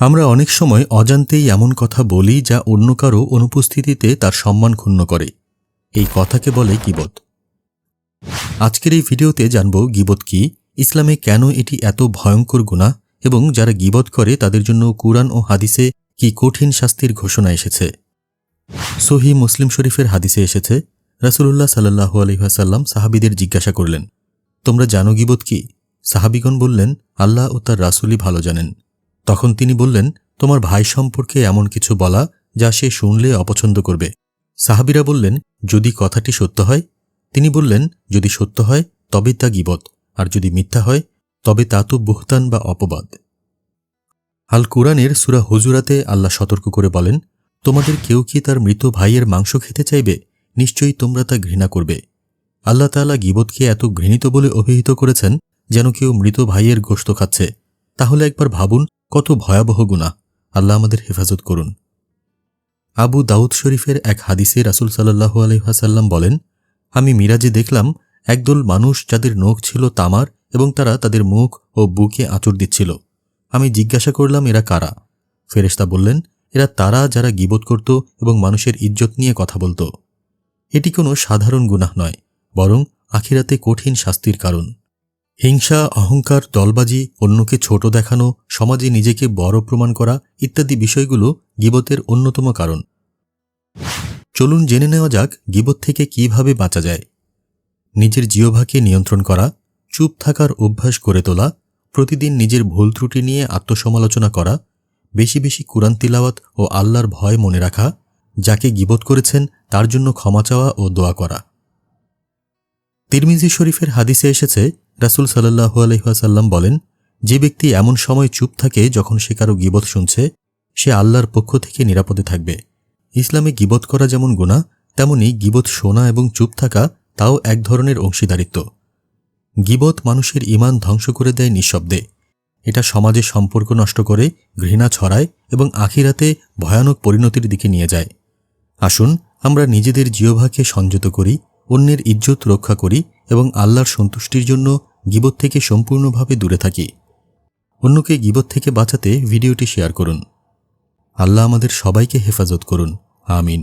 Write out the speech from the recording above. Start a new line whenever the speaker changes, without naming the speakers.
আমরা অনেক সময় অজান্তেই এমন কথা বলি যা অন্য কারো অনুপস্থিতিতে তার সম্মান ক্ষুণ্ণ করে। এই কথাকে বলে গীবত। আজকের এই ভিডিওতে জানব গীবত কি, ইসলামে কেন এটি এত ভয়ঙ্কর গুনাহ এবং যারা গীবত করে তাদের জন্য কুরআন ও হাদিসে কি কঠিন শাস্তির ঘোষণা এসেছে। সহিহ মুসলিম শরীফের হাদিসে এসেছে, রাসূলুল্লাহ সাল্লাল্লাহু আলাইহি ওয়াসাল্লাম সাহাবীদের জিজ্ঞাসা করলেন, তোমরা জানো গীবত কি? সাহাবীগণ বললেন, আল্লাহ ও তার রাসূলই ভালো জানেন। তখন তিনি বললেন, তোমার ভাই সম্পর্কে এমন কিছু বলা যা সে শুনলে অপছন্দ করবে। সাহাবীরা বললেন, যদি কথাটি সত্য হয়? তিনি বললেন, যদি সত্য হয় তবে তা গীবত, আর যদি মিথ্যা হয় তবে তা তো বুহতান বা অপবাদ। আল কুরআনের সূরা হুজুরাতে আল্লাহ সতর্ক করে বলেন, তোমাদের কেউ কি তার মৃত ভাইয়ের মাংস খেতে চাইবে? নিশ্চয়ই তোমরা তা ঘৃণা করবে। আল্লাহ তাআলা গীবতকে এত ঘৃণিত বলে অভিহিত করেছেন যেন কেউ মৃত ভাইয়ের গোশত খাচ্ছে। তাহলে একবার ভাবুন কত ভয়াবহ গুনাহ। আল্লাহ আমাদের হেফাজত করুন। আবু দাউদ শরীফের এক হাদিসে রাসূল সাল্লাল্লাহু আলাইহি ওয়াসাল্লাম বলেন, আমি মিরাজে দেখলাম একদল মানুষ যাদের নখ ছিল তামার এবং তারা তাদের মুখ ও বুকে আঁচড় দিচ্ছিল। আমি জিজ্ঞাসা করলাম, এরা কারা? ফেরেশতা বললেন, এরা তারা যারা গীবত করত এবং মানুষের ইজ্জত নিয়ে কথা বলত। এটি কোনো সাধারণ গুনাহ নয়, বরং আখিরাতে কঠিন শাস্তির কারণ। হিংসা, অহংকার, দলবাজি, অন্যকে ছোট দেখানো, সমাজে নিজেকে বড় প্রমাণ করা ইত্যাদি বিষয়গুলো গীবতের অন্যতম কারণ। চলুন জেনে নেওয়া যাক গীবত থেকে কিভাবে বাঁচা যায়। নিজের জিহ্বাকে নিয়ন্ত্রণ করা, চুপ থাকার অভ্যাস করে তোলা, প্রতিদিন নিজের ভুল ত্রুটি নিয়ে আত্মসমালোচনা করা, বেশি বেশি কুরআন তিলাওয়াত ও আল্লাহর ভয় মনে রাখা, যাকে গীবত করেছেন তার জন্য ক্ষমা চাওয়া ও দোয়া করা। তিরমিজি শরীফের হাদিসে এসেছে, রাসূল সাল্লাল্লাহু আলাইহি ওয়াসাল্লাম বলেন, যে ব্যক্তি এমন সময় চুপ থাকে যখন সে কারো গীবত শুনছে, সে আল্লাহর পক্ষ থেকে নিরাপদে থাকবে। ইসলামে গীবত করা যেমন গুনাহ, তেমনি গীবত শোনা এবং চুপ থাকা তাও এক ধরনের অংশীদারিত্ব। গীবত মানুষের ঈমান ধ্বংস করে দেয় নিঃশব্দে। এটা সমাজের সম্পর্ক নষ্ট করে, ঘৃণা ছড়ায় এবং আখিরাতে ভয়ানক পরিণতির দিকে নিয়ে যায়। আসুন আমরা নিজেদের জিহ্বাকে সংযত করি, অন্যের ইজ্জত রক্ষা করি এবং আল্লাহর সন্তুষ্টির জন্য গীবত থেকে সম্পূর্ণভাবে দূরে থাকি। অন্যকে গীবত থেকে বাঁচাতে ভিডিওটি শেয়ার করুন। আল্লাহ আমাদের সবাইকে হেফাজত করুন। আমিন।